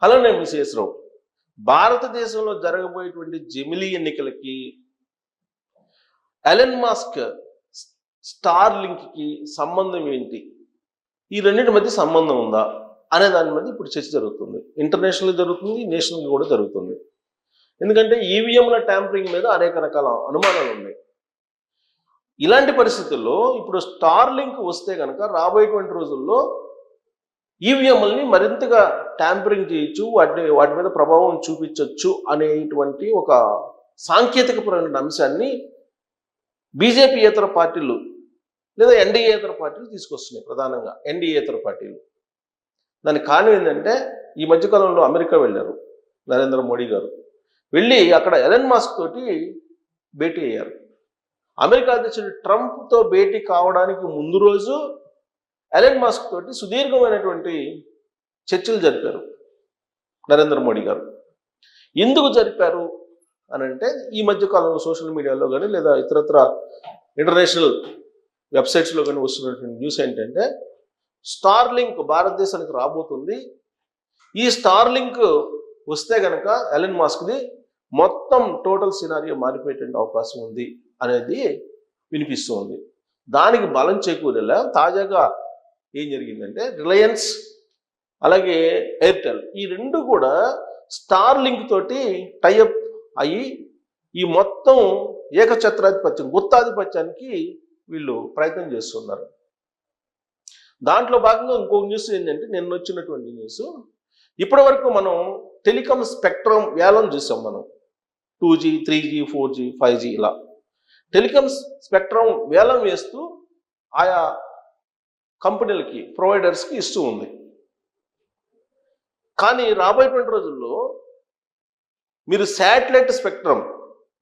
Hello, నేను విశేషరావు. భారతదేశంలో జరగబోయేటువంటి జెమిలీ ఎన్నికలకి ఎలన్ మాస్క్ స్టార్ లింక్కి సంబంధం ఏంటి, ఈ రెండింటి మధ్య సంబంధం ఉందా అనే దాని మీద ఇప్పుడు చర్చ జరుగుతుంది. ఇంటర్నేషనల్ జరుగుతుంది, నేషనల్ కూడా జరుగుతుంది. ఎందుకంటే ఈవీఎంల ట్యాంపరింగ్ మీద అనేక రకాల అనుమానాలు ఉన్నాయి. ఇలాంటి పరిస్థితుల్లో ఇప్పుడు స్టార్ లింక్ వస్తే కనుక రాబోయేటువంటి రోజుల్లో ఈవీఎంలని మరింతగా ట్యాంపరింగ్ చేయొచ్చు, వాటి మీద ప్రభావం చూపించవచ్చు అనేటువంటి ఒక సాంకేతికపరమైన అంశాన్ని బీజేపీయేతర పార్టీలు లేదా ఎన్డీఏతర పార్టీలు తీసుకొస్తున్నాయి. ప్రధానంగా ఎన్డీఏతర పార్టీలు. దానికి కారణం ఏంటంటే, ఈ మధ్యకాలంలో అమెరికా వెళ్ళారు నరేంద్ర మోడీ గారు. వెళ్ళి అక్కడ ఎలన్ మాస్క్ తోటి భేటీ అయ్యారు. అమెరికా అధ్యక్షుడు ట్రంప్తో భేటీ కావడానికి ముందు రోజు ఎలన్ మాస్క్ తోటి సుదీర్ఘమైనటువంటి చర్చలు జరిపారు నరేంద్ర మోడీ గారు. ఎందుకు జరిపారు అని అంటే, ఈ మధ్యకాలంలో సోషల్ మీడియాలో కానీ లేదా ఇతరత్ర ఇంటర్నేషనల్ వెబ్సైట్స్లో కానీ వస్తున్నటువంటి న్యూస్ ఏంటంటే, స్టార్ లింక్ భారతదేశానికి రాబోతుంది. ఈ స్టార్ లింక్ వస్తే కనుక ఎలన్ మాస్క్ది మొత్తం టోటల్ సినారియో మారిపోయేటువంటి అవకాశం ఉంది అనేది వినిపిస్తుంది. దానికి బలం చేకూరేలా తాజాగా ఏం జరిగిందంటే, రిలయన్స్ అలాగే ఎయిర్టెల్ ఈ రెండు కూడా స్టార్ లింక్ తోటి టైఅప్ అయ్యి ఈ మొత్తం ఏకఛత్రాధిపత్యం, గుత్తాధిపత్యానికి వీళ్ళు ప్రయత్నం చేస్తున్నారు. దాంట్లో భాగంగా ఇంకో న్యూస్ ఏంటంటే, నిన్న వచ్చినటువంటి న్యూస్, ఇప్పటి వరకు మనం టెలికాం స్పెక్ట్రమ్ వేలం చూసాం. మనం 2G, 3G, 4G, 5G ఇలా టెలికాం స్పెక్ట్రమ్ వేలం వేస్తూ ఆయా కంపెనీలకి, ప్రొవైడర్స్కి ఇస్తూ ఉంది. కానీ రాబోయేటువంటి రోజుల్లో మీరు శాటిలైట్ స్పెక్ట్రమ్,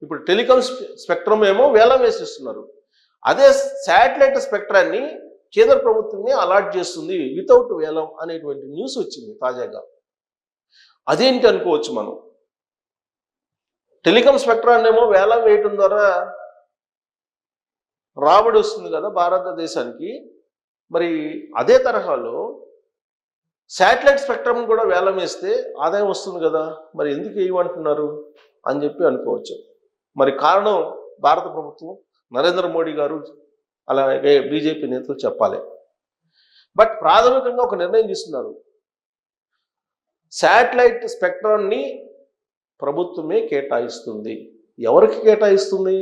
ఇప్పుడు టెలికాం స్పెక్ట్రమ్ ఏమో వేలం వేసిస్తున్నారు, అదే శాటిలైట్ స్పెక్ట్రాన్ని కేంద్ర ప్రభుత్వమే అలాట్ చేస్తుంది వితౌట్ వేలం అనేటువంటి న్యూస్ వచ్చింది తాజాగా. అదేంటి అనుకోవచ్చు మనం. టెలికాం స్పెక్ట్రాన్ని ఏమో వేలం వేయటం ద్వారా రాబడి వస్తుంది కదా భారతదేశానికి. మరి అదే తరహాలో శాటిలైట్ స్పెక్ట్రమ్ కూడా వేలం వేస్తే ఆదాయం వస్తుంది కదా, మరి ఎందుకు వేయమంటున్నారు అని చెప్పి అనుకోవచ్చు. మరి కారణం భారత ప్రభుత్వం, నరేంద్ర మోడీ గారు అలాగే బీజేపీ నేతలు చెప్పాలి. బట్ ప్రాథమికంగా ఒక నిర్ణయం తీసుకున్నారు. శాటిలైట్ స్పెక్ట్రాన్ని ప్రభుత్వమే కేటాయిస్తుంది. ఎవరికి కేటాయిస్తుంది?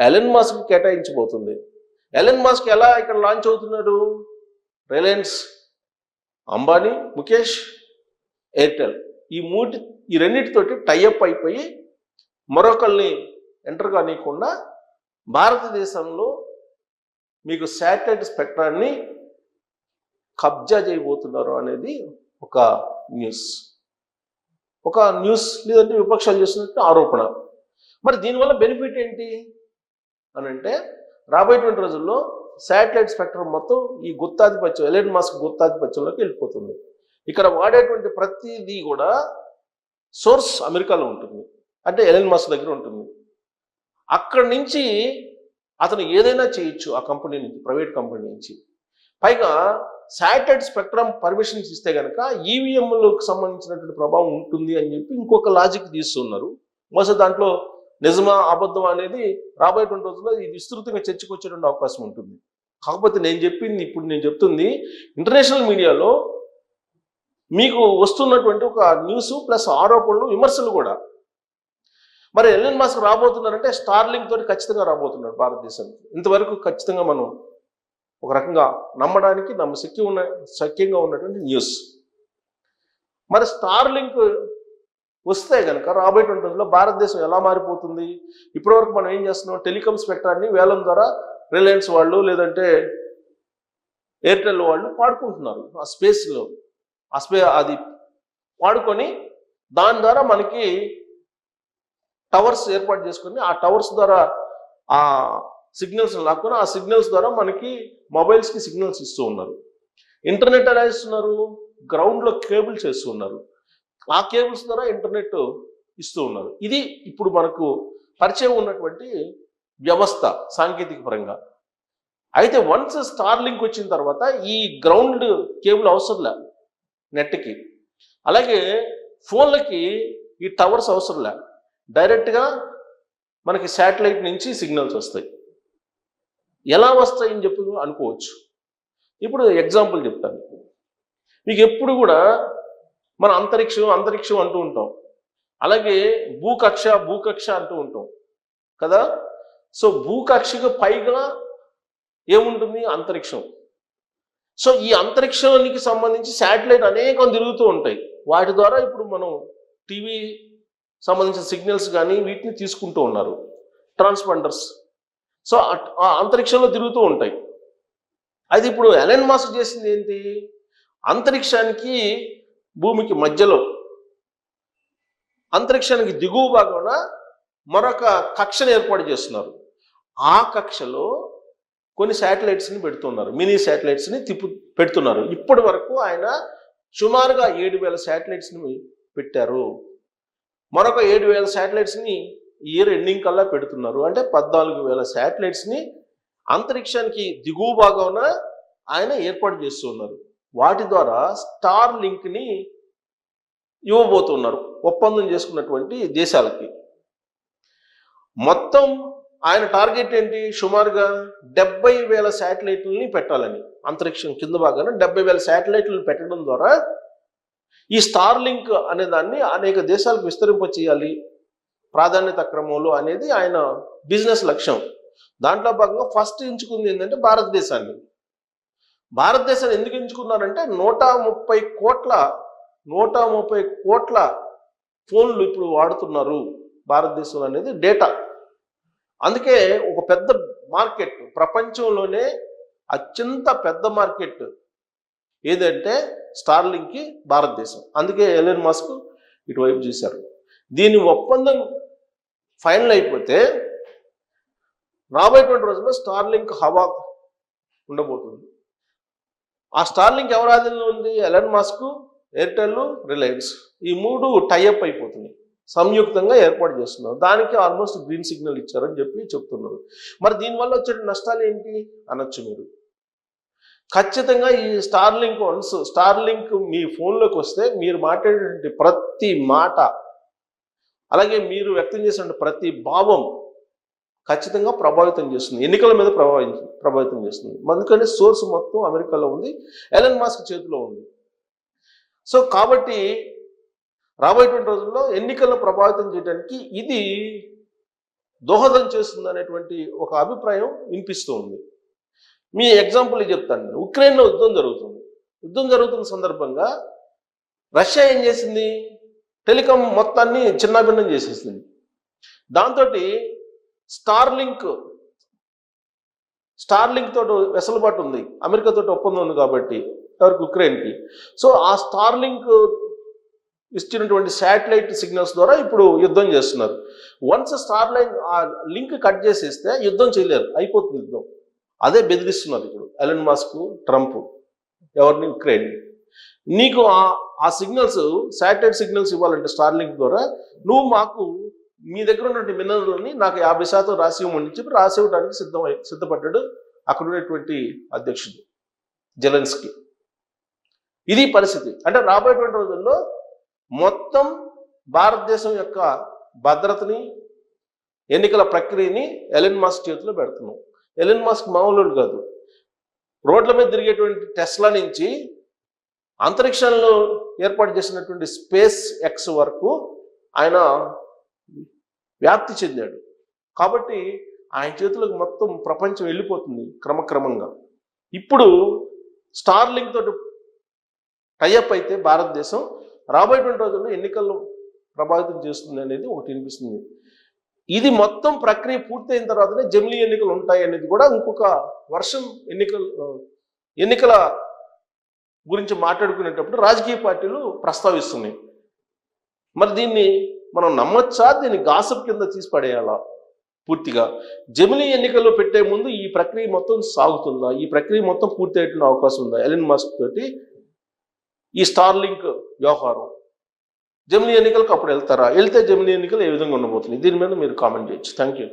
ఎలన్ మాస్క్ కేటాయించబోతుంది. ఎలన్ మాస్క్ ఎలా ఇక్కడ లాంచ్ అవుతున్నాడు? రిలయన్స్, అంబానీ, ముఖేష్, ఎయిర్టెల్ ఈ రెండింటితోటి టైఅప్ అయిపోయి మరొకరిని ఎంటర్ కానియకుండా భారతదేశంలో మీకు శాటిలైట్ స్పెక్ట్రాన్ని కబ్జా చేయబోతున్నారు అనేది ఒక న్యూస్ లేదంటే విపక్షాలు చేస్తున్నట్టు ఆరోపణ. మరి దీనివల్ల బెనిఫిట్ ఏంటి అని అంటే, రాబోయేటువంటి రోజుల్లో శాటిలైట్ స్పెక్ట్రమ్ మొత్తం ఈ గుత్తాధిపత్యం, ఎలన్ మాస్క్ గుత్తాధిపత్యంలోకి వెళ్ళిపోతుంది. ఇక్కడ వాడేటువంటి ప్రతిదీ కూడా సోర్స్ అమెరికాలో ఉంటుంది, అంటే ఎలన్ మాస్క్ దగ్గర ఉంటుంది. అక్కడి నుంచి అతను ఏదైనా చేయొచ్చు ఆ కంపెనీ నుంచి, ప్రైవేట్ కంపెనీ నుంచి. పైగా శాటిలైట్ స్పెక్ట్రమ్ పర్మిషన్స్ ఇస్తే కనుక ఈవీఎంలకు సంబంధించినటువంటి ప్రభావం ఉంటుంది అని చెప్పి ఇంకొక లాజిక్ తీస్తున్నారు. బహుశా దాంట్లో నిజమా అబద్ధం అనేది రాబోయేటువంటి రోజుల్లో ఇది విస్తృతంగా చర్చకు వచ్చేటువంటి అవకాశం ఉంటుంది. కాకపోతే ఇప్పుడు నేను చెప్తుంది ఇంటర్నేషనల్ మీడియాలో మీకు వస్తున్నటువంటి ఒక న్యూస్ ప్లస్ ఆరోపణలు, విమర్శలు కూడా. మరి ఎలన్ మాస్క్ రాబోతున్నారంటే స్టార్ లింక్ తోటి ఖచ్చితంగా రాబోతున్నాడు భారతదేశానికి. ఇంతవరకు ఖచ్చితంగా మనం ఒక రకంగా నమ్మడానికి శక్యంగా ఉన్నటువంటి న్యూస్. మరి స్టార్ లింక్ వస్తే కనుక రాబోయేటువంటి రోజుల్లో భారతదేశం ఎలా మారిపోతుంది? ఇప్పటివరకు మనం ఏం చేస్తున్నాం? టెలికాం స్పెక్ట్రాన్ని వేలం ద్వారా రిలయన్స్ వాళ్ళు లేదంటే ఎయిర్టెల్ వాళ్ళు పాడుకుంటున్నారు. ఆ స్పేస్లో అది వాడుకొని దాని ద్వారా మనకి టవర్స్ ఏర్పాటు చేసుకొని ఆ టవర్స్ ద్వారా ఆ సిగ్నల్స్ లాక్కొని ఆ సిగ్నల్స్ ద్వారా మనకి మొబైల్స్కి సిగ్నల్స్ ఇస్తూ ఉన్నారు. ఇంటర్నెట్ ఎలా ఇస్తున్నారు? గ్రౌండ్లో కేబుల్స్ వేస్తూ ఉన్నారు. ఆ కేబుల్స్ ద్వారా ఇంటర్నెట్ ఇస్తూ ఉన్నారు. ఇది ఇప్పుడు మనకు పరిచయం ఉన్నటువంటి వ్యవస్థ సాంకేతిక పరంగా. అయితే వన్స్ స్టార్ లింక్ వచ్చిన తర్వాత ఈ గ్రౌండ్ కేబుల్ అవసరం లే నెట్కి. అలాగే ఫోన్లకి ఈ టవర్స్ అవసరం లే, డైరెక్ట్గా మనకి శాటిలైట్ నుంచి సిగ్నల్స్ వస్తాయి. ఎలా వస్తాయని చెప్పి అనుకోవచ్చు. ఇప్పుడు ఎగ్జాంపుల్ చెప్తాను మీకు. ఎప్పుడు కూడా మన అంతరిక్షం అంటూ ఉంటాం, అలాగే భూకక్ష అంటూ ఉంటాం కదా. సో భూకక్షకు పైగా ఏముంటుంది? అంతరిక్షం. సో ఈ అంతరిక్షానికి సంబంధించి శాటిలైట్ అనేకం తిరుగుతూ ఉంటాయి. వాటి ద్వారా ఇప్పుడు మనం టీవీ సంబంధించిన సిగ్నల్స్ కానీ వీటిని తీసుకుంటూ ఉన్నారు, ట్రాన్స్పాండర్స్. సో ఆ అంతరిక్షంలో తిరుగుతూ ఉంటాయి. అది ఇప్పుడు ఎలన్ మాస్క్ చేసింది ఏంటి? అంతరిక్షానికి భూమికి మధ్యలో, అంతరిక్షానికి దిగువ భాగంలో మరొక కక్షను ఏర్పాటు చేస్తున్నారు. ఆ కక్షలో కొన్ని శాటిలైట్స్ని పెడుతున్నారు, మినీ శాటిలైట్స్ని పెడుతున్నారు. ఇప్పటి వరకు ఆయన సుమారుగా 7,000 శాటిలైట్స్ని పెట్టారు. మరొక 7,000 శాటిలైట్స్ని ఇయర్ ఎండింగ్ కల్లా పెడుతున్నారు. అంటే 14,000 శాటిలైట్స్ని అంతరిక్షానికి దిగువ భాగంన ఆయన ఏర్పాటు చేస్తున్నారు. వాటి ద్వారా స్టార్ లింక్ని ఇవ్వబోతున్నారు ఒప్పందం చేసుకున్నటువంటి దేశాలకి. మొత్తం ఆయన టార్గెట్ ఏంటి? సుమారుగా 70,000 శాటిలైట్లని పెట్టాలని. అంతరిక్షం కింద భాగాన 70,000 శాటిలైట్లను పెట్టడం ద్వారా ఈ స్టార్ లింక్ అనే దాన్ని అనేక దేశాలకు విస్తరింపచేయాలి ప్రాధాన్యత క్రమంలో అనేది ఆయన బిజినెస్ లక్ష్యం. దాంట్లో భాగంగా ఫస్ట్ ఎంచుకుంది ఏంటంటే భారతదేశాన్ని. భారతదేశాన్ని ఎందుకు ఎంచుకున్నారంటే 130 కోట్ల ఫోన్లు ఇప్పుడు వాడుతున్నారు భారతదేశంలో అనేది డేటా. అందుకే ఒక పెద్ద మార్కెట్, ప్రపంచంలోనే అత్యంత పెద్ద మార్కెట్ ఏదంటే స్టార్లింక్కి భారతదేశం. అందుకే ఎలన్ మాస్క్ ఇటువైపు చూశారు. దీని ఒప్పందం ఫైనల్ అయిపోతే రాబోయేటువంటి రోజుల్లో స్టార్లింక్ హవా ఉండబోతుంది. ఆ స్టార్లింక్ ఎవరి ఆధీనంలో ఉంది? ఎలన్ మాస్క్, ఎయిర్టెల్, రిలయన్స్, ఈ 3 టైఅప్ అయిపోతున్నాయి, సంయుక్తంగా ఏర్పాటు చేస్తున్నారు. దానికి ఆల్మోస్ట్ గ్రీన్ సిగ్నల్ ఇచ్చారని చెప్తున్నారు. మరి దీనివల్ల వచ్చే నష్టాలు ఏంటి అనొచ్చు మీరు. ఖచ్చితంగా ఈ స్టార్లింక్ మీ ఫోన్లోకి వస్తే మీరు మాట్లాడేటువంటి ప్రతి మాట, అలాగే మీరు వ్యక్తం చేసిన ప్రతి భావం ఖచ్చితంగా ప్రభావితం చేస్తుంది, ఎన్నికల మీద ప్రభావితం చేస్తుంది. అందుకని సోర్స్ మొత్తం అమెరికాలో ఉంది, ఎలన్ మాస్క్ చేతిలో ఉంది. సో కాబట్టి రాబోయేటువంటి రోజుల్లో ఎన్నికలను ప్రభావితం చేయడానికి ఇది దోహదం చేస్తుంది అనేటువంటి ఒక అభిప్రాయం వినిపిస్తూ ఉంది. మీ ఎగ్జాంపుల్ చెప్తాను. ఉక్రెయిన్లో యుద్ధం జరుగుతున్న సందర్భంగా రష్యా ఏం చేసింది? టెలికాం మొత్తాన్ని చిన్నాభిన్నం చేసేసింది. దాంతో స్టార్లింక్ తోటి వెసులుబాటు ఉంది, అమెరికా తోటి ఒప్పందం ఉంది కాబట్టి ఎవరికి? ఉక్రెయిన్కి. సో ఆ స్టార్లింక్ ఇచ్చినటువంటి శాటిలైట్ సిగ్నల్స్ ద్వారా ఇప్పుడు యుద్ధం చేస్తున్నారు. వన్స్ ఆ లింక్ కట్ చేసేస్తే యుద్ధం చేయలేరు, అయిపోతుంది యుద్ధం. అదే బెదిరిస్తున్నారు ఇప్పుడు ఎలన్ మాస్క్, ట్రంప్ ఎవరిని? ఉక్రెయిన్. నీకు ఆ సిగ్నల్స్, శాటిలైట్ సిగ్నల్స్ ఇవ్వాలంటే స్టార్లింక్ ద్వారా నువ్వు మాకు మీ దగ్గర ఉన్నటువంటి మినరల్ని నాకు 50% రాసి ఇవ్వమని చెప్పి రాసి ఇవ్వడానికి సిద్ధపడ్డాడు అక్కడ ఉన్నటువంటి అధ్యక్షుడు జెలెన్స్కీ. ఇది పరిస్థితి. అంటే రాబోయేటువంటి రోజుల్లో మొత్తం భారతదేశం యొక్క భద్రతని, ఎన్నికల ప్రక్రియని ఎలన్ మాస్క్ చేతిలో పెడుతున్నాం. ఎలన్ మాస్క్ మామూలు కాదు. రోడ్ల మీద తిరిగేటువంటి టెస్లా నుంచి అంతరిక్షంలో ఏర్పాటు చేసినటువంటి స్పేస్ ఎక్స్ వరకు ఆయన వ్యాప్తి చెందాడు. కాబట్టి ఆయన చేతులకు మొత్తం ప్రపంచం వెళ్ళిపోతుంది క్రమక్రమంగా. ఇప్పుడు స్టార్లింక్ తోటి టైఅప్ అయితే భారతదేశం రాబోయేటువంటి రోజుల్లో ఎన్నికలను ప్రభావితం చేస్తుంది అనేది ఒకటి వినిపిస్తుంది. ఇది మొత్తం ప్రక్రియ పూర్తయిన తర్వాతనే జమిలీ ఎన్నికలు ఉంటాయి అనేది కూడా ఇంకొక వర్షం ఎన్నికల గురించి మాట్లాడుకునేటప్పుడు రాజకీయ పార్టీలు ప్రస్తావిస్తున్నాయి. మరి దీన్ని మనం నమ్మొచ్చా? దీన్ని గాసిప్ కింద తీసి పడేయాలా? పూర్తిగా జమిలీ ఎన్నికల్లో పెట్టే ముందు ఈ ప్రక్రియ మొత్తం సాగుతుందా? ఈ ప్రక్రియ మొత్తం పూర్తి అయ్యేటువంటి అవకాశం ఉందా? ఎలన్ మాస్క్ తోటి ఈ స్టార్లింక్ వ్యవహారం జమిలీ ఎన్నికలకు అప్పుడు వెళ్తారా? వెళ్తే జమిలీ ఎన్నికలు ఏ విధంగా ఉండబోతుంది? దీని మీద మీరు కామెంట్ చేయొచ్చు. Thank you.